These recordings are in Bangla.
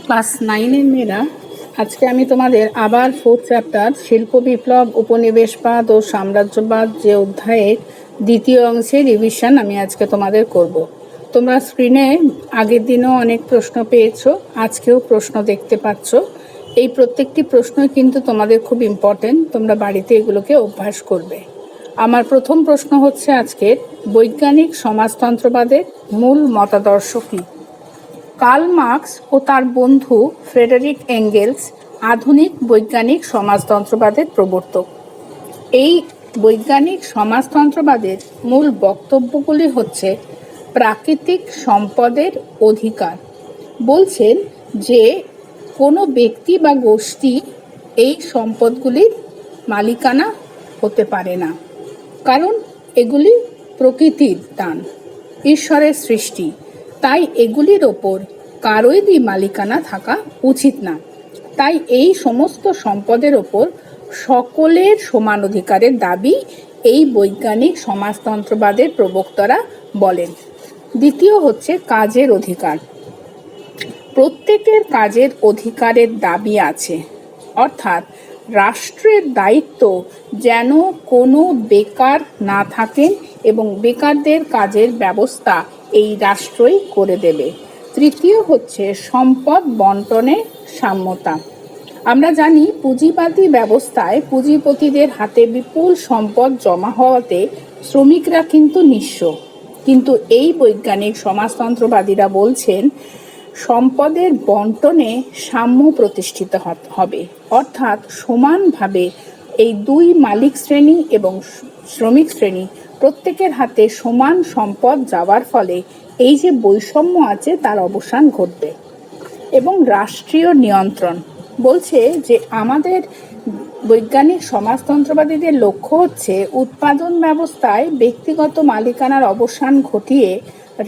ক্লাস 9-এর মেয়েরা, আজকে আমি তোমাদের আবার 4th চ্যাপ্টার শিল্প বিপ্লব, উপনিবেশবাদ ও সাম্রাজ্যবাদ যে অধ্যায়ের দ্বিতীয় অংশের রিভিশন আমি আজকে তোমাদের করব। তোমরা স্ক্রিনে আগের দিনও অনেক প্রশ্ন পেয়েছো, আজকেও প্রশ্ন দেখতে পাচ্ছ। এই প্রত্যেকটি প্রশ্নই কিন্তু তোমাদের খুব ইম্পর্টেন্ট, তোমরা বাড়িতে এগুলোকে অভ্যাস করবে। আমার প্রথম প্রশ্ন হচ্ছে আজকের, বৈজ্ঞানিক সমাজতন্ত্রবাদের মূল মতাদর্শ কী? কার্ল মার্কস ও তার বন্ধু ফ্রেডেরিক এঙ্গেলস আধুনিক বৈজ্ঞানিক সমাজতন্ত্রবাদের প্রবর্তক। এই বৈজ্ঞানিক সমাজতন্ত্রবাদের মূল বক্তব্যগুলি হচ্ছে প্রাকৃতিক সম্পদের অধিকার। বলছেন যে কোনো ব্যক্তি বা গোষ্ঠী এই সম্পদগুলির মালিকানা হতে পারে না, কারণ এগুলি প্রকৃতির দান, ঈশ্বরের সৃষ্টি। তাই এগুলির ওপর কারোরই মালিকানা থাকা উচিত না। তাই এই সমস্ত সম্পদের ওপর সকলের সমান অধিকারের দাবি এই বৈজ্ঞানিক সমাজতন্ত্রবাদের প্রবক্তারা বলেন। দ্বিতীয় হচ্ছে কাজের অধিকার। প্রত্যেকের কাজের অধিকারের দাবি আছে, অর্থাৎ রাষ্ট্রের দায়িত্ব যেন কোনো বেকার না থাকেন এবং বেকারদের কাজের ব্যবস্থা এই রাষ্ট্রই করে দেবে। তৃতীয় হচ্ছে সম্পদ বন্টনে সাম্যতা। আমরা জানি পুঁজিবাদী ব্যবস্থায় পুঁজিপতিদের হাতে বিপুল সম্পদ জমা হওয়াতে শ্রমিকরা কিন্তু নিঃস্ব, কিন্তু এই বৈজ্ঞানিক সমাজতন্ত্রবাদীরা বলছেন সম্পদের বন্টনে সাম্য প্রতিষ্ঠিত হবে, অর্থাৎ সমানভাবে এই দুই মালিক শ্রেণী এবং শ্রমিক শ্রেণী প্রত্যেকের হাতে সমান সম্পদ যাওয়ার ফলে এই যে বৈষম্য আছে তার অবসান ঘটবে। এবং রাষ্ট্রীয় নিয়ন্ত্রণ বলছে যে আমাদের বৈজ্ঞানিক সমাজতন্ত্রবাদীদের লক্ষ্য হচ্ছে উৎপাদন ব্যবস্থায় ব্যক্তিগত মালিকানার অবসান ঘটিয়ে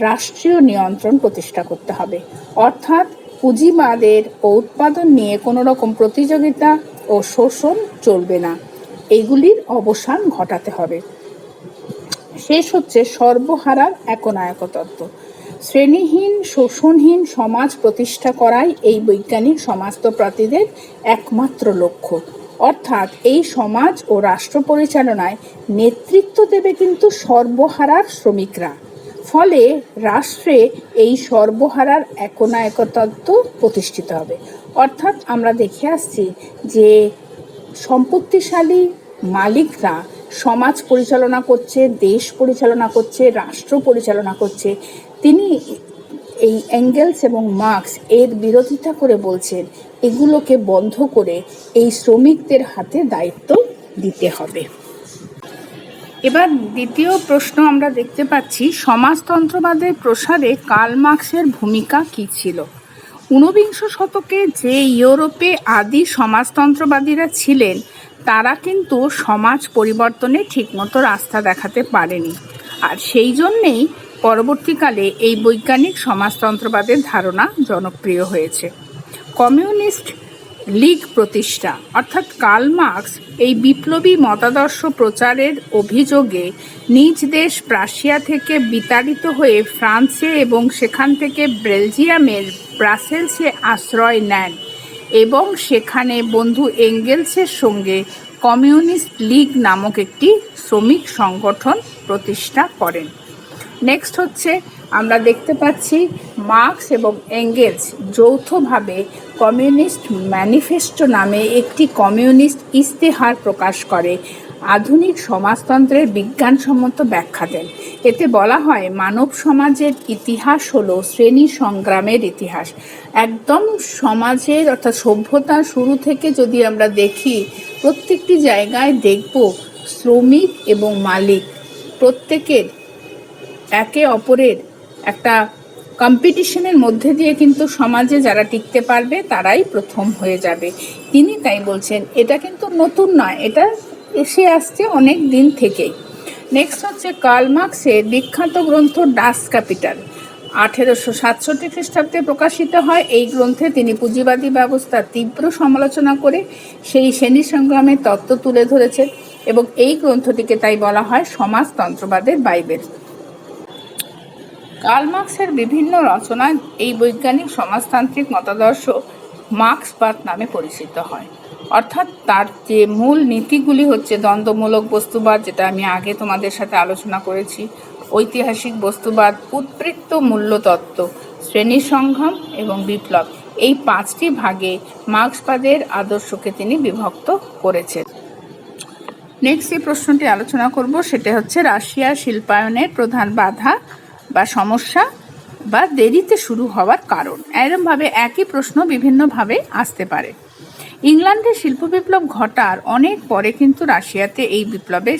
রাষ্ট্রীয় নিয়ন্ত্রণ প্রতিষ্ঠা করতে হবে, অর্থাৎ পুঁজিবাদের ও উৎপাদন নিয়ে কোনো রকম প্রতিযোগিতা ও শোষণ চলবে না, এগুলির অবসান ঘটাতে হবে। শেষ হচ্ছে সর্বহারার একনায়কতত্ত্ব। শ্রেণীহীন শোষণহীন সমাজ প্রতিষ্ঠা করাই এই বৈজ্ঞানিক সমাজতন্ত্রবাদীদের একমাত্র লক্ষ্য, অর্থাৎ এই সমাজ ও রাষ্ট্র পরিচালনায় নেতৃত্ব দেবে কিন্তু সর্বহারার শ্রমিকরা। ফলে রাষ্ট্রে এই সর্বহারার একনায়কতত্ত্ব প্রতিষ্ঠিত হবে। অর্থাৎ আমরা দেখে আসছি যে সম্পত্তিশালী মালিকরা সমাজ পরিচালনা করছে, দেশ পরিচালনা করছে, রাষ্ট্র পরিচালনা করছে। তিনি এই এঙ্গেলস এবং মার্কস এর বিরোধিতা করে বলছেন এগুলোকে বন্ধ করে এই শ্রমিকদের হাতে দায়িত্ব দিতে হবে। এবার দ্বিতীয় প্রশ্ন আমরা দেখতে পাচ্ছি, সমাজতন্ত্রবাদের প্রসারে কার্ল মার্কসের ভূমিকা কী ছিল? ঊনবিংশ শতকে যে ইউরোপে আদি সমাজতন্ত্রবাদীরা ছিলেন তারা কিন্তু সমাজ পরিবর্তনে ঠিকমতো রাস্তা দেখাতে পারেনি, আর সেই জন্যেই পরবর্তীকালে এই বৈজ্ঞানিক সমাজতন্ত্রবাদের ধারণা জনপ্রিয় হয়েছে। কমিউনিস্ট লীগ প্রতিষ্ঠা, অর্থাৎ কার্ল মার্কস এই বিপ্লবী মতাদর্শ প্রচারের অভিযোগে নিজ দেশ প্রাশিয়া থেকে বিতাড়িত হয়ে ফ্রান্সে এবং সেখান থেকে বেলজিয়ামের ব্রাসেলসে আশ্রয় নেন এবং সেখানে বন্ধু এঙ্গেলসের সঙ্গে কমিউনিস্ট লীগ নামক একটি শ্রমিক সংগঠন প্রতিষ্ঠা করেন। নেক্সট হচ্ছে আমরা দেখতে পাচ্ছি মার্কস এবং এঙ্গেলস যৌথভাবে কমিউনিস্ট ম্যানিফেস্টো নামে একটি কমিউনিস্ট ইস্তেহার প্রকাশ করে আধুনিক সমাজতন্ত্রের বিজ্ঞানসম্মত ব্যাখ্যা দেন। এতে বলা হয় মানব সমাজের ইতিহাস হলো শ্রেণী সংগ্রামের ইতিহাস। একদম সমাজের অর্থাৎ সভ্যতার শুরু থেকে যদি আমরা দেখি প্রত্যেকটি জায়গায় দেখব শ্রমিক এবং মালিক প্রত্যেকের একে অপরের একটা কম্পিটিশনের মধ্যে দিয়ে কিন্তু সমাজে যারা টিকতে পারবে তারাই প্রথম হয়ে যাবে। তিনি তাই বলছেন এটা কিন্তু নতুন নয়, এটা এসে আসছে অনেক দিন থেকেই। নেক্সট হচ্ছে কার্ল মার্কসের বিখ্যাত গ্রন্থ ডাস ক্যাপিটাল 1867 খ্রিস্টাব্দে প্রকাশিত হয়। এই গ্রন্থে তিনি পুঁজিবাদী ব্যবস্থার তীব্র সমালোচনা করে সেই শ্রেণী সংগ্রামের তত্ত্ব তুলে ধরেছেন এবং এই গ্রন্থটিকে তাই বলা হয় সমাজতন্ত্রবাদের বাইবেল। কার্ল মার্কসের বিভিন্ন রচনায় এই বৈজ্ঞানিক সমাজতান্ত্রিক মতাদর্শ মার্ক্সবাদ নামে পরিচিত হয়। অর্থাৎ তার যে মূল নীতিগুলি হচ্ছে দ্বন্দ্বমূলক বস্তুবাদ, যেটা আমি আগে তোমাদের সাথে আলোচনা করেছি, ঐতিহাসিক বস্তুবাদ, উৎপৃত্ত মূল্যতত্ত্ব, শ্রেণী সংগ্রাম এবং বিপ্লব, এই 5টি ভাগে মার্ক্সবাদের আদর্শকে তিনি বিভক্ত করেছেন। নেক্সট যে প্রশ্নটি আলোচনা করব সেটা হচ্ছে রাশিয়ার শিল্পায়নের প্রধান বাধা বা সমস্যা বা দেরিতে শুরু হওয়ার কারণ। এরকমভাবে একই প্রশ্ন বিভিন্নভাবে আসতে পারে। ইংল্যান্ডের শিল্প বিপ্লব ঘটার অনেক পরে কিন্তু রাশিয়াতে এই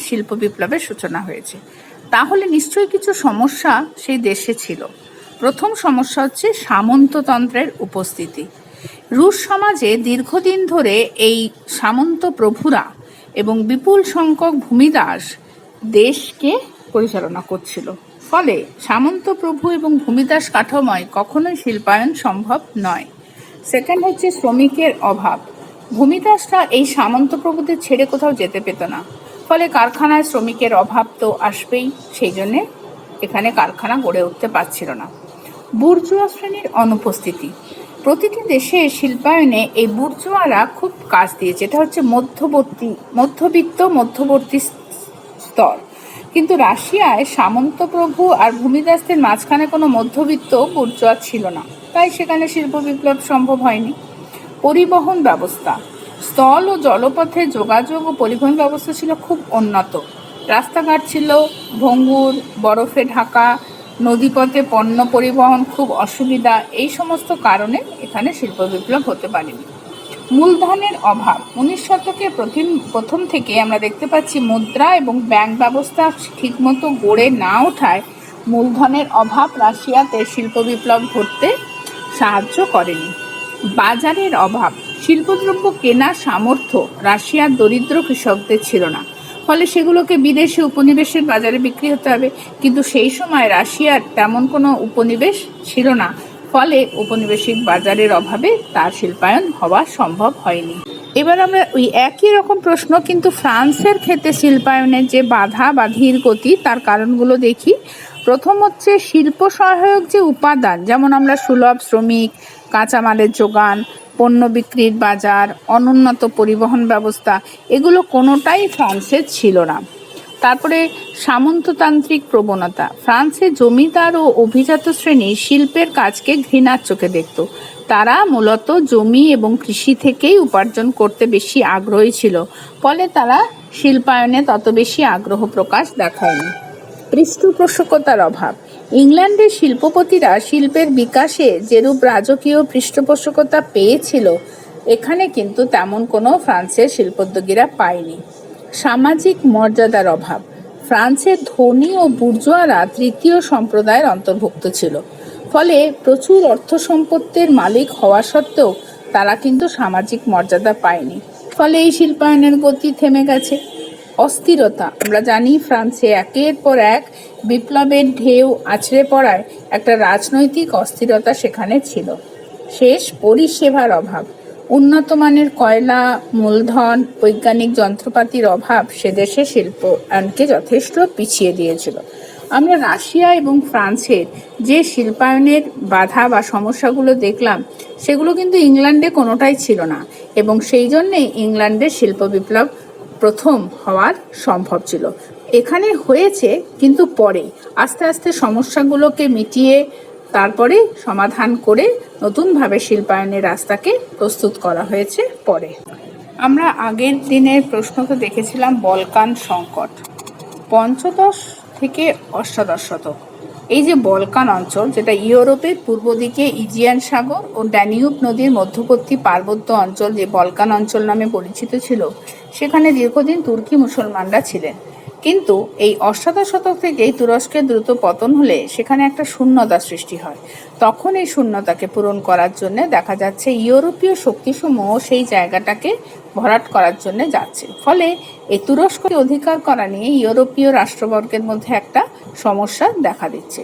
শিল্প বিপ্লবের সূচনা হয়েছে। তাহলে নিশ্চয়ই কিছু সমস্যা সেই দেশে ছিল। প্রথম সমস্যা হচ্ছে সামন্ততন্ত্রের উপস্থিতি। রুশ সমাজে দীর্ঘদিন ধরে এই সামন্ত প্রভুরা এবং বিপুল সংখ্যক ভূমিদাস দেশকে পরিচালনা করছিল। ফলে সামন্ত প্রভু এবং ভূমিদাস কাঠামোয় কখনোই শিল্পায়ন সম্ভব নয়। সেকেন্ড হচ্ছে শ্রমিকের অভাব। ভূমিদাসরা এই সামন্ত প্রভুদের ছেড়ে কোথাও যেতে পেত না, ফলে কারখানায় শ্রমিকের অভাব তো আসবেই, সেই জন্যে এখানে কারখানা গড়ে উঠতে পারছিল না। বুর্জোয়া শ্রেণীর অনুপস্থিতি। প্রতিটি দেশে শিল্পায়নে এই বুর্জোয়ারা খুব কাজ দিয়েছে। এটা হচ্ছে মধ্যবর্তী স্তর। কিন্তু রাশিয়ায় সামন্তপ্রভু আর ভূমিদাসদের মাঝখানে কোনো মধ্যবিত্ত বুর্জোয়া ছিল না, তাই সেখানে শিল্প বিপ্লব সম্ভব হয়নি। পরিবহন ব্যবস্থা। স্থল ও জলপথে যোগাযোগ ও পরিবহন ব্যবস্থা ছিল খুব উন্নত। রাস্তাঘাট ছিল ভঙ্গুর, বরফে ঢাকা, নদীপথে পণ্য পরিবহন খুব অসুবিধা। এই সমস্ত কারণে এখানে শিল্প বিপ্লব হতে পারেনি। মূলধনের অভাব। 19 শতকে প্রথম থেকে আমরা দেখতে পাচ্ছি মুদ্রা এবং ব্যাংক ব্যবস্থা ঠিকমতো গড়ে না ওঠায় মূলধনের অভাব রাশিয়াতে শিল্প বিপ্লব ঘটতে সাহায্য করেনি। বাজারের অভাব। শিল্পদ্রব্য কেনার সামর্থ্য রাশিয়ার দরিদ্র কৃষকদের ছিল না, ফলে সেগুলোকে বিদেশে উপনিবেশের বাজারে বিক্রি হতে হবে। কিন্তু সেই সময় রাশিয়ার তেমন কোনো উপনিবেশ ছিল না, ফলে উপনিবেশিক বাজারের অভাবে তার শিল্পায়ন হওয়া সম্ভব হয়নি। এবার আমরা ওই একই রকম প্রশ্ন কিন্তু ফ্রান্সের ক্ষেত্রে শিল্পায়নের যে বাধা বা ধীর গতি, তার কারণগুলো দেখি। প্রথম হচ্ছে শিল্প সহায়ক যে উপাদান, যেমন আমরা সুলভ শ্রমিক, কাঁচামালের যোগান, পণ্য বিক্রির বাজার, অনুন্নত পরিবহন ব্যবস্থা, এগুলো কোনোটাই ফ্রান্সের ছিল না। তারপরে সামন্ততান্ত্রিক প্রবণতা। ফ্রান্সে জমিদার ও অভিজাত শ্রেণী শিল্পের কাজকে ঘৃণার চোখে দেখত। তারা মূলত জমি এবং কৃষি থেকেই উপার্জন করতে বেশি আগ্রহী ছিল, ফলে তারা শিল্পায়নে তত বেশি আগ্রহ প্রকাশ দেখায়নি। পৃষ্ঠপোষকতার অভাব। ইংল্যান্ডের শিল্পপতিরা শিল্পের বিকাশে যেরূপ রাজকীয় পৃষ্ঠপোষকতা পেয়েছিল, এখানে কিন্তু তেমন কোনো ফ্রান্সের শিল্পোদ্যোগীরা পায়নি। সামাজিক মর্যাদার অভাব। ফ্রান্সের ধনী ও বুর্জোয়ারা তৃতীয় সম্প্রদায়ের অন্তর্ভুক্ত ছিল, ফলে প্রচুর অর্থ সম্পত্তির মালিক হওয়া সত্ত্বেও তারা কিন্তু সামাজিক মর্যাদা পায়নি, ফলে এই শিল্পায়নের গতি থেমে গেছে। অস্থিরতা। আমরা জানি ফ্রান্সে একের পর এক বিপ্লবের ঢেউ আছড়ে পড়ায় একটা রাজনৈতিক অস্থিরতা সেখানে ছিল। শেষ, পরিষেবার অভাব। উন্নত মানের কয়লা, মূলধন, বৈজ্ঞানিক যন্ত্রপাতির অভাব সে দেশে শিল্পায়নকে যথেষ্ট পিছিয়ে দিয়েছিল। আমরা রাশিয়া এবং ফ্রান্সের যে শিল্পায়নের বাধা বা সমস্যাগুলো দেখলাম, সেগুলো কিন্তু ইংল্যান্ডে কোনোটাই ছিল না, এবং সেই জন্যেই ইংল্যান্ডের শিল্প বিপ্লব প্রথম হওয়ার সম্ভব ছিল। এখানে হয়েছে, কিন্তু পরে আস্তে আস্তে সমস্যাগুলোকে মিটিয়ে তারপরে সমাধান করে নতুনভাবে শিল্পায়নের রাস্তাকে প্রস্তুত করা হয়েছে পরে। আমরা আগের দিনের প্রশ্নতে দেখেছিলাম বলকান সংকট। পঞ্চদশ থেকে অষ্টাদশ শতক এই যে বলকান অঞ্চল, যেটা ইউরোপের পূর্ব দিকে ইজিয়ান সাগর ও ড্যানিউব নদীর মধ্যবর্তী পার্বত্য অঞ্চল, যে বলকান অঞ্চল নামে পরিচিত ছিল, সেখানে দীর্ঘদিন তুর্কি মুসলমানরা ছিলেন। কিন্তু এই অষ্টাদশ শতক থেকেই তুরস্কের দ্রুত পতন হলে সেখানে একটা শূন্যতা সৃষ্টি হয়। তখন এই শূন্যতাকে পূরণ করার জন্য দেখা যাচ্ছে ইউরোপীয় শক্তিসমূহ সেই জায়গাটাকে ভরাট করার জন্য যাচ্ছে। ফলে এই তুরস্ককে অধিকার করা নিয়ে ইউরোপীয় রাষ্ট্রবর্গের মধ্যে একটা সমস্যা দেখা দিচ্ছে।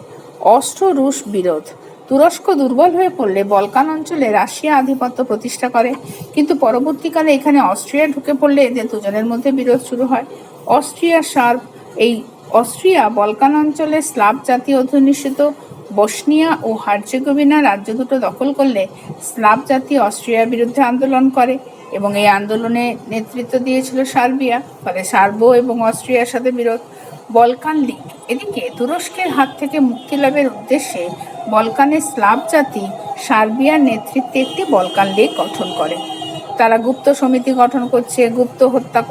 অস্ট্রো রুশ বিরোধ। তুরস্ক দুর্বল হয়ে পড়লে বলকান অঞ্চলে রাশিয়া আধিপত্য প্রতিষ্ঠা করে, কিন্তু পরবর্তীকালে এখানে অস্ট্রিয়া ঢুকে পড়লে এদের দুজনের মধ্যে বিরোধ শুরু হয়। অস্ট্রিয়া সার্ব। এই অস্ট্রিয়া বলকান অঞ্চলে স্লাভ জাতি অধ্যুষিত বসনিয়া ও হার্জেগোভিনা রাজ্য দুটো দখল করলে স্লাভ জাতি অস্ট্রিয়ার বিরুদ্ধে আন্দোলন করে এবং এই আন্দোলনে নেতৃত্ব দিয়েছিল সার্বিয়া। ফলে সার্বো এবং অস্ট্রিয়ার সাথে বিরোধ। বলকান লীগ, এদিকে তুরস্কের হাত থেকে মুক্তি লাভের উদ্দেশ্যে বলকানের স্লাভ জাতি সার্বিয়ার নেতৃত্বে একটি বলকান লীগ গঠন করে। তারা গুপ্ত সমিতি গঠন করছে, গুপ্ত হত্যা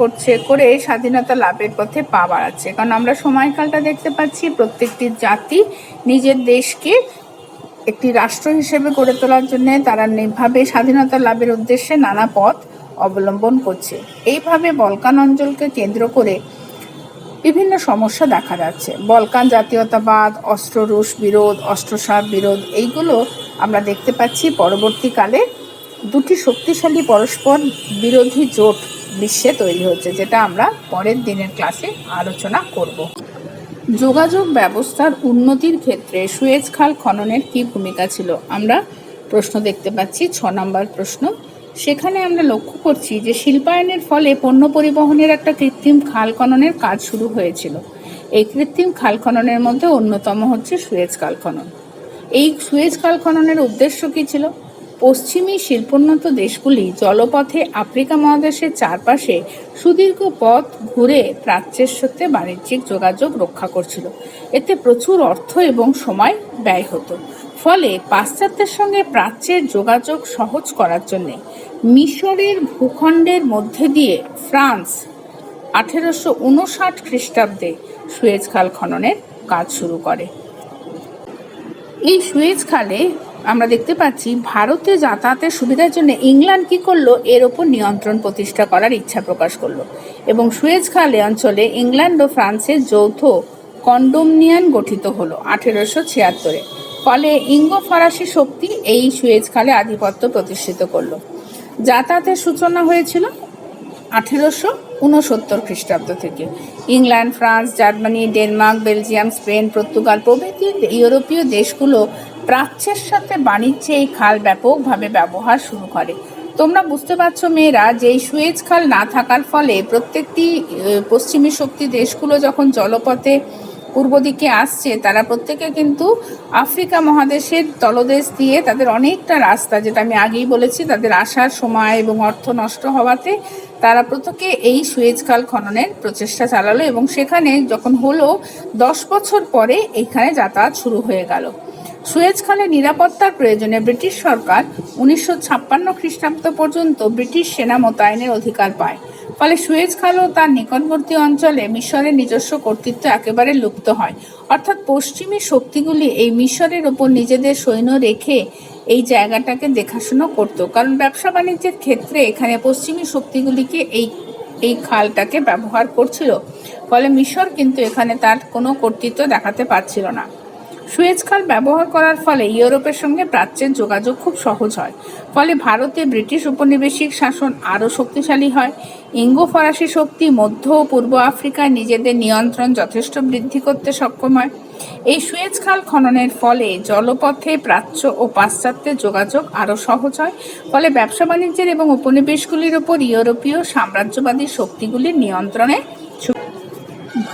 করে স্বাধীনতা লাভের পথে পা বাড়াচ্ছে। কারণ আমরা সময়কালটা দেখতে পাচ্ছি প্রত্যেকটি জাতি নিজের দেশকে একটি রাষ্ট্র হিসেবে গড়ে তোলার জন্য তারা ভাবে স্বাধীনতা লাভের উদ্দেশ্যে নানা পথ অবলম্বন করছে। এইভাবে বলকান অঞ্চলকে কেন্দ্র করে বিভিন্ন সমস্যা দেখা যাচ্ছে। বলকান জাতীয়তাবাদ, অস্ত্র রুশ বিরোধ, অস্ত্রসাব বিরোধ, এইগুলো আমরা দেখতে পাচ্ছি পরবর্তীকালে দুটি শক্তিশালী পরস্পর বিরোধী জোট বিশ্বে তৈরি হচ্ছে, যেটা আমরা পরের দিনের ক্লাসে আলোচনা করব। যোগাযোগ ব্যবস্থার উন্নতির ক্ষেত্রে সুয়েজ খাল খননের কী ভূমিকা ছিল? আমরা প্রশ্ন দেখতে পাচ্ছি, 6 নম্বর প্রশ্ন। সেখানে আমরা লক্ষ্য করছি যে শিল্পায়নের ফলে পণ্য পরিবহনের একটা কৃত্রিম খাল খননের কাজ শুরু হয়েছিল। এই কৃত্রিম খাল খননের মধ্যে অন্যতম হচ্ছে সুয়েজ খাল খনন। এই সুয়েজ খাল খননের উদ্দেশ্য কী ছিল? পশ্চিমী শিল্পোন্নত দেশগুলি জলপথে আফ্রিকা মহাদেশের চারপাশে সুদীর্ঘ পথ ঘুরে প্রাচ্যের সাথে বাণিজ্যিক যোগাযোগ রক্ষা করছিল। এতে প্রচুর অর্থ এবং সময় ব্যয় হতো। ফলে পাশ্চাত্যের সঙ্গে প্রাচ্যের যোগাযোগ সহজ করার জন্যে মিশরের ভূখণ্ডের মধ্যে দিয়ে ফ্রান্স 1859 খ্রিস্টাব্দে সুয়েজ খাল খননের কাজ শুরু করে। এই সুয়েজ খালে আমরা দেখতে পাচ্ছি ভারতে যাতায়াতের সুবিধার জন্য ইংল্যান্ড কি করলো, এর ওপর নিয়ন্ত্রণ প্রতিষ্ঠা করার ইচ্ছা প্রকাশ করলো এবং সুয়েজ খাল অঞ্চলে ইংল্যান্ড ও ফ্রান্সের যৌথ কন্ডোমিনিয়ন গঠিত হলো 1876-এ। ফলে ইঙ্গো ফরাসি শক্তি এই সুয়েজ খালে আধিপত্য প্রতিষ্ঠিত করলো। যাতায়াতের সূচনা হয়েছিল 1869 খ্রিস্টাব্দ থেকে। England, France, Germany, Denmark, Belgium, Spain, Portugal প্রভৃতি ইউরোপীয় দেশগুলো প্রাচ্যের সাথে বাণিজ্যে এই খাল ব্যাপকভাবে ব্যবহার শুরু করে। তোমরা বুঝতে পারছো মেয়েরা যে এই সুয়েজ খাল না থাকার ফলে প্রত্যেকটি পশ্চিমী শক্তি দেশগুলো যখন জলপথে পূর্ব দিকে আসছে, তারা প্রত্যেকে কিন্তু আফ্রিকা মহাদেশের তলদেশ দিয়ে তাদের অনেকটা রাস্তা, যেটা আমি আগেই বলেছি, তাদের আসার সময় এবং অর্থ নষ্ট হওয়াতে তারা প্রত্যেকে এই সুয়েজ খাল খননের প্রচেষ্টা চালালো এবং সেখানে যখন হলো 10 বছর পরে এখানে যাতায়াত শুরু হয়ে গেল। সুয়েজ খালের নিরাপত্তার প্রয়োজনে ব্রিটিশ সরকার 1956 খ্রিস্টাব্দ পর্যন্ত ব্রিটিশ সেনা মোতায়েনের অধিকার পায়। ফলে সুয়েজ খাল ও তার নিকটবর্তী অঞ্চলে মিশরের নিজস্ব কর্তৃত্ব একেবারে লুপ্ত হয়। অর্থাৎ পশ্চিমী শক্তিগুলি এই মিশরের ওপর নিজেদের সৈন্য রেখে এই জায়গাটাকে দেখাশোনা করত, কারণ ব্যবসা বাণিজ্যের ক্ষেত্রে এখানে পশ্চিমী শক্তিগুলিকে এই খালটাকে ব্যবহার করছিল। ফলে মিশর কিন্তু এখানে তার কোনো কর্তৃত্ব দেখাতে পারছিল না। সুয়েজ খাল ব্যবহার করার ফলে ইউরোপের সঙ্গে প্রাচ্যের যোগাযোগ খুব সহজ হয়। ফলে ভারতে ব্রিটিশ উপনিবেশিক শাসন আরও শক্তিশালী হয়। ইঙ্গো ফরাসি শক্তি মধ্য ও পূর্ব আফ্রিকায় নিজেদের নিয়ন্ত্রণ যথেষ্ট বৃদ্ধি করতে সক্ষম হয়। এই সুয়েজ খাল খননের ফলে জলপথে প্রাচ্য ও পাশ্চাত্যের যোগাযোগ আরও সহজ হয়। ফলে ব্যবসা বাণিজ্যের এবং উপনিবেশগুলির ওপর ইউরোপীয় সাম্রাজ্যবাদী শক্তিগুলির নিয়ন্ত্রণে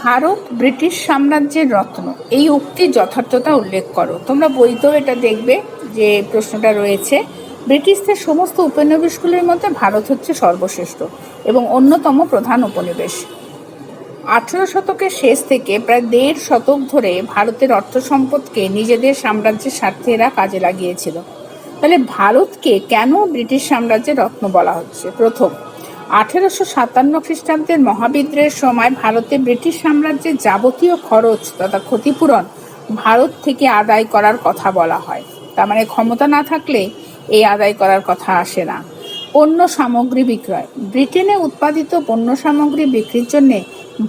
ভারত ব্রিটিশ সাম্রাজ্যের রত্ন, এই উক্তির যথার্থতা উল্লেখ করো। তোমরা বইতেও এটা দেখবে যে প্রশ্নটা রয়েছে। ব্রিটিশদের সমস্ত উপনিবেশগুলির মধ্যে ভারত হচ্ছে সর্বশ্রেষ্ঠ এবং অন্যতম প্রধান উপনিবেশ। 18 শতকের শেষ থেকে প্রায় 1.5 শতক ধরে ভারতের অর্থ সম্পদকে নিজেদের সাম্রাজ্যের স্বার্থে এরা কাজে লাগিয়েছিল। তাহলে ভারতকে কেন ব্রিটিশ সাম্রাজ্যের রত্ন বলা হচ্ছে? প্রথম, 1857 খ্রিস্টাব্দের মহাবিদ্রোহের সময় ভারতে ব্রিটিশ সাম্রাজ্যের যাবতীয় খরচ তথা ক্ষতিপূরণ ভারত থেকে আদায় করার কথা বলা হয়। তার মানে ক্ষমতা না থাকলে এই আদায় করার কথা আসে না। পণ্য সামগ্রী বিক্রয়, ব্রিটেনে উৎপাদিত পণ্য সামগ্রী বিক্রির জন্য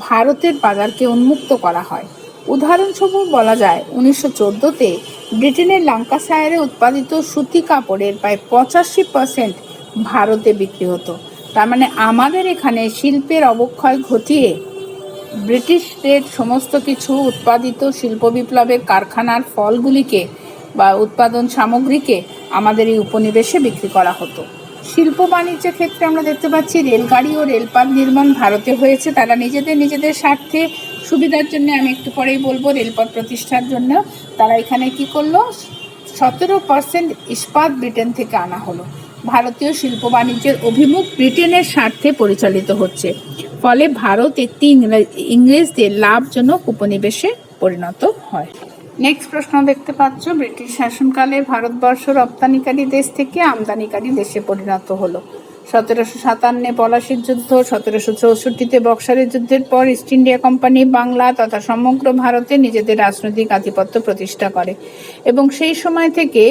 ভারতের বাজারকে উন্মুক্ত করা হয়। উদাহরণস্বরূপ বলা যায় 1914-তে ব্রিটেনের ল্যাঙ্কাশায়ারে উৎপাদিত সুতি কাপড়ের প্রায় 85% ভারতে বিক্রি হতো। তার মানে আমাদের এখানে শিল্পের অবক্ষয় ঘটিয়ে ব্রিটিশদের সমস্ত কিছু উৎপাদিত শিল্প বিপ্লবের কারখানার ফলগুলিকে বা উৎপাদন সামগ্রীকে আমাদের এই উপনিবেশে বিক্রি করা হতো। শিল্প বাণিজ্যের ক্ষেত্রে আমরা দেখতে পাচ্ছি রেলগাড়ি ও রেলপথ নির্মাণ ভারতে হয়েছে। তারা নিজেদের স্বার্থে সুবিধার জন্য আমি একটু পরেই বলবো, রেলপথ প্রতিষ্ঠার জন্য তারা এখানে কি করলো, 17% ইস্পাত ব্রিটেন থেকে আনা হলো। ভারতীয় শিল্প বাণিজ্যের অভিমুখ ব্রিটেনের স্বার্থে পরিচালিত হচ্ছে, ফলে ভারত একটি ইংরেজদের লাভজনক উপনিবেশে পরিণত হয়। নেক্সট প্রশ্ন দেখতে পাচ্ছ, ব্রিটিশ শাসনকালে ভারতবর্ষ রপ্তানিকারী দেশ থেকে আমদানিকারী দেশে পরিণত হলো। 1757 পলাশির যুদ্ধ, 1764 বক্সারের যুদ্ধের পর ইস্ট ইন্ডিয়া কোম্পানি বাংলা তথা সমগ্র ভারতে নিজেদের রাজনৈতিক আধিপত্য প্রতিষ্ঠা করে এবং সেই সময় থেকে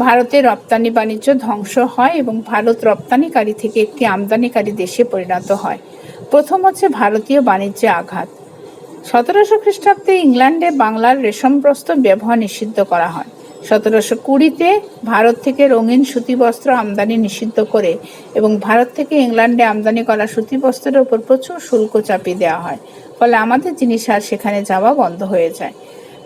ভারতের রপ্তানি বাণিজ্য ধ্বংস হয় এবং ভারত রপ্তানিকারী থেকে একটি আমদানিকারী দেশে পরিণত হয়। প্রথম হচ্ছে ভারতীয় বাণিজ্যে আঘাত। 1700 খ্রিস্টাব্দে ইংল্যান্ডে বাংলার রেশম বস্ত্র ব্যবহার নিষিদ্ধ করা হয়। 1720-তে ভারত থেকে রঙিন সুতি বস্ত্র আমদানি নিষিদ্ধ করে এবং ভারত থেকে ইংল্যান্ডে আমদানি করা সুতি বস্ত্রের উপর প্রচুর শুল্ক চাপিয়ে দেওয়া হয়, ফলে আমাদের জিনিস আর সেখানে যাওয়া বন্ধ হয়ে যায়।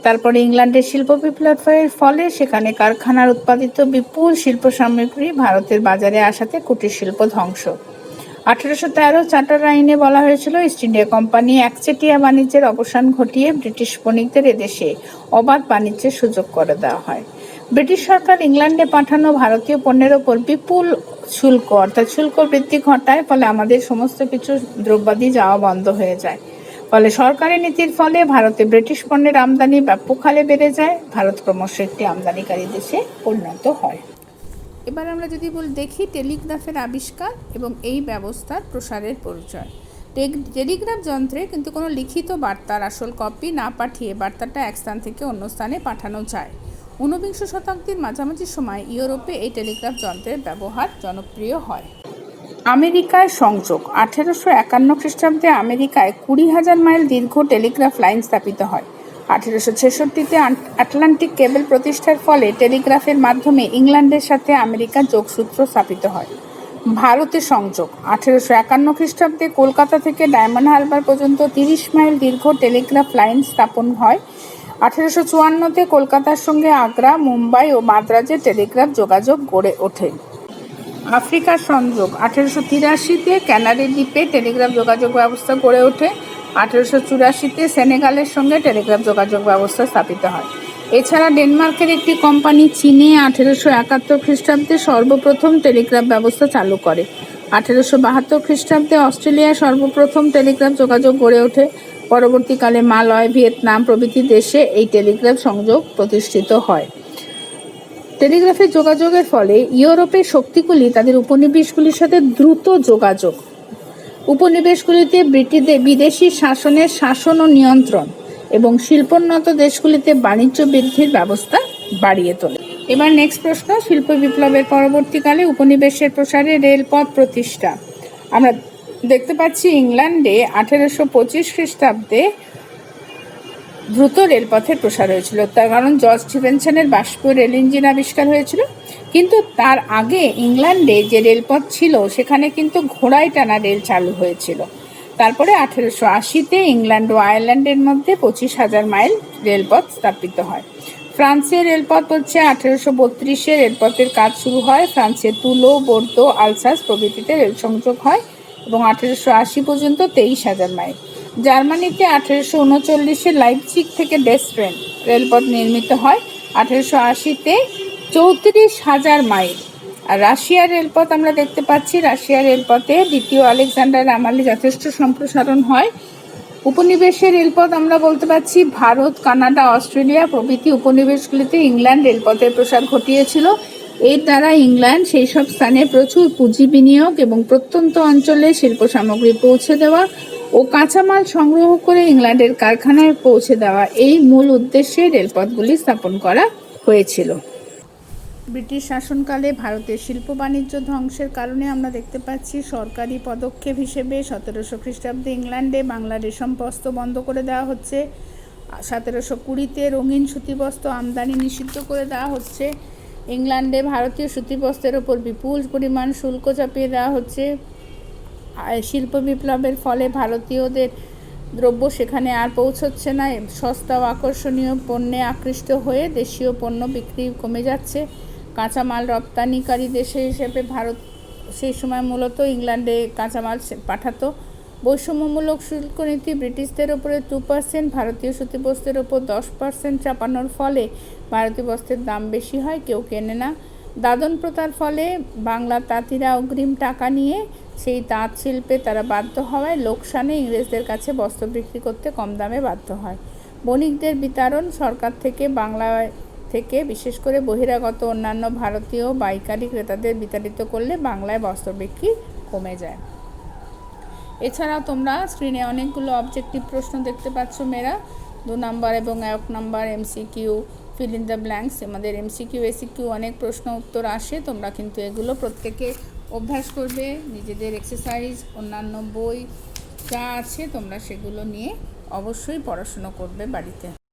তারপরে ইংল্যান্ডের শিল্প বিপ্লবের ফলে সেখানে কারখানার উৎপাদিত বিপুল শিল্প সামগ্রী ভারতের বাজারে আসাতে কুটির শিল্প ধ্বংস। 1813 চার্টার আইনে বলা হয়েছিল ইস্ট ইন্ডিয়া কোম্পানি একচেটিয়া বাণিজ্যের অবসান ঘটিয়ে ব্রিটিশ বণিকদের এদেশে অবাধ বাণিজ্যের সুযোগ করে দেওয়া হয়। ব্রিটিশ সরকার ইংল্যান্ডে পাঠানো ভারতীয় পণ্যের ওপর বিপুল শুল্ক অর্থাৎ শুল্ক বৃদ্ধি ঘটায়, ফলে আমাদের সমস্ত কিছু দ্রব্যাদি যাওয়া বন্ধ হয়ে যায়। ফলে সরকারি নীতির ফলে ভারতে ব্রিটিশ পণ্যের আমদানি ব্যাপক হারে বেড়ে যায়, ভারত ক্রমশ একটি আমদানিকারী দেশে পরিণত হয়। এবার আমরা যদি দেখি টেলিগ্রাফের আবিষ্কার এবং এই ব্যবস্থার প্রসারের পরিচয়। টেলিগ্রাফ যন্ত্রে কিন্তু কোনো লিখিত বার্তার আসল কপি না পাঠিয়ে বার্তাটা এক স্থান থেকে অন্য স্থানে পাঠানো যায়। 19বিংশ শতাব্দীর মাঝামাঝি সময় ইউরোপে এই টেলিগ্রাফ যন্ত্রের ব্যবহার জনপ্রিয় হয়। আমেরিকায় সংযোগ। 1851 খ্রিস্টাব্দে আমেরিকায় 20,000 মাইল দীর্ঘ টেলিগ্রাফ লাইন স্থাপিত হয়। 1866-তে আটলান্টিক কেবল প্রতিষ্ঠার ফলে টেলিগ্রাফের মাধ্যমে ইংল্যান্ডের সাথে আমেরিকার যোগসূত্র স্থাপিত হয়। ভারতে সংযোগ। 1851 খ্রিস্টাব্দে কলকাতা থেকে ডায়মন্ড হারবার পর্যন্ত 30 মাইল দীর্ঘ টেলিগ্রাফ লাইন স্থাপন হয়। 1854-তে কলকাতার সঙ্গে আগ্রা, মুম্বাই ও মাদ্রাজে টেলিগ্রাফ যোগাযোগ গড়ে ওঠে। আফ্রিকার সংযোগ। 1883-তে ক্যানারি দ্বীপে টেলিগ্রাফ যোগাযোগ ব্যবস্থা গড়ে ওঠে। 1884-তে সেনেগালের সঙ্গে টেলিগ্রাফ যোগাযোগ ব্যবস্থা স্থাপিত হয়। এছাড়া ডেনমার্কের একটি কোম্পানি চীনে 1871 খ্রিস্টাব্দে সর্বপ্রথম টেলিগ্রাফ ব্যবস্থা চালু করে। 1872 খ্রিস্টাব্দে অস্ট্রেলিয়ায় সর্বপ্রথম টেলিগ্রাফ যোগাযোগ গড়ে ওঠে। পরবর্তীকালে মালয়, ভিয়েতনাম প্রভৃতি দেশে এই টেলিগ্রাফ সংযোগ প্রতিষ্ঠিত হয়। টেলিগ্রাফের যোগাযোগের ফলে ইউরোপের শক্তিগুলি তাদের উপনিবেশগুলির সাথে দ্রুত যোগাযোগ, উপনিবেশগুলিতে বিদেশি শাসনের শাসন ও নিয়ন্ত্রণ এবং শিল্পোন্নত দেশগুলিতে বাণিজ্য বৃদ্ধির ব্যবস্থা বাড়িয়ে তোলে। এবার নেক্সট প্রশ্ন, শিল্প বিপ্লবের পরবর্তীকালে উপনিবেশের প্রসারে রেলপথ প্রতিষ্ঠা। আমরা দেখতে পাচ্ছি ইংল্যান্ডে 1825 খ্রিস্টাব্দে দ্রুত রেলপথের প্রসার হয়েছিল, তার কারণ জর্জ স্টিভেনসনের বাষ্পীয় রেল ইঞ্জিন আবিষ্কার হয়েছিল। কিন্তু তার আগে ইংল্যান্ডে যে রেলপথ ছিল সেখানে কিন্তু ঘোড়ায় টানা রেল চালু হয়েছিল। তারপরে 1880-তে ইংল্যান্ড ও আয়ারল্যান্ডের মধ্যে 25,000 মাইল রেলপথ স্থাপিত হয়। ফ্রান্সের রেলপথ হচ্ছে 1832-এ রেলপথের কাজ শুরু হয়। ফ্রান্সের তুলো, বোর্দো, আলসাস প্রভৃতিতে রেল সংযোগ হয় এবং 1880 পর্যন্ত 23,000 মাইল। জার্মানিতে 1839-এ লাইপজিগ থেকে ড্রেসডেন রেলপথ নির্মিত হয় 1880-তে 34,000 মাইল। আর রাশিয়ার রেলপথ আমরা দেখতে পাচ্ছি, রাশিয়ার রেলপথে দ্বিতীয় আলেকজান্ডার আমলে যথেষ্ট সম্প্রসারণ হয়। উপনিবেশের রেলপথ আমরা বলতে পারছি ভারত, কানাডা, অস্ট্রেলিয়া প্রভৃতি উপনিবেশগুলিতে ইংল্যান্ড রেলপথের প্রসার ঘটিয়েছিল। এর দ্বারা ইংল্যান্ড সেই সব স্থানে প্রচুর পুঁজি বিনিয়োগ এবং প্রত্যন্ত অঞ্চলে শিল্প সামগ্রী পৌঁছে দেওয়া ও কাঁচামাল সংগ্রহ করে ইংল্যান্ডের কারখানায় পৌঁছে দেওয়া, এই মূল উদ্দেশ্যে রেলপথগুলি স্থাপন করা হয়েছিল। ব্রিটিশ শাসনকালে ভারতের শিল্প বাণিজ্য ধ্বংসের কারণে আমরা দেখতে পাচ্ছি সরকারি পদক্ষেপ হিসেবে 1700 খ্রিস্টাব্দে ইংল্যান্ডে বাংলা রেশম বস্ত্র বন্ধ করে দেওয়া হচ্ছে। 1720-তে রঙিন সুতিবস্ত্র আমদানি নিষিদ্ধ করে দেওয়া হচ্ছে। ইংল্যান্ডে ভারতীয় সুতিবস্ত্রের ওপর বিপুল পরিমাণ শুল্ক চাপিয়ে দেওয়া হচ্ছে। শিল্প বিপ্লবের ফলে ভারতীয়দের দ্রব্য সেখানে আর পৌঁছচ্ছে না, সস্তা ও আকর্ষণীয় পণ্যে আকৃষ্ট হয়ে দেশীয় পণ্য বিক্রি কমে যাচ্ছে। কাঁচামাল রপ্তানিকারী দেশ হিসেবে ভারত সেই সময় মূলত ইংল্যান্ডে কাঁচামাল পাঠাতো। বৈষম্যমূলক শুল্ক নীতি ব্রিটিশদের ওপরে 2%, ভারতীয় সুতিবস্ত্রের ওপর 10% চাপানোর ফলে ভারতীয় বস্ত্রের দাম বেশি হয়, কেউ কেনে না। দাদন প্রথার ফলে বাংলার তাঁতিরা অগ্রিম টাকা নিয়ে সেই তাঁত শিল্পে তারা বাধ্য হওয়ায় লোকসানে ইংরেজদের কাছে বস্ত্র বিক্রি করতে কম দামে বাধ্য হয়। বণিকদের বিতরণ সরকার থেকে বাংলায় থেকে বিশেষ করে বহিরাগত অন্যান্য ভারতীয় পাইকারি ক্রেতাদের বিতাড়িত করলে বাংলায় বস্ত্র বিক্রি কমে যায়। এছাড়াও তোমরা স্ক্রিনে অনেকগুলো অবজেক্টিভ প্রশ্ন দেখতে পাচ্ছ মেয়েরা। 2 নম্বর এবং 1 number MCQ, fill in the blanks. আমাদের এমসিকিউ এসিকিউ অনেক প্রশ্ন উত্তর আসে, তোমরা কিন্তু এগুলো প্রত্যেকে অভ্যাস করবে। নিজেদের এক্সারসাইজ, অন্যান্য বই যা আছে তোমরা সেগুলো নিয়ে অবশ্যই পড়াশুনো করবে বাড়িতে।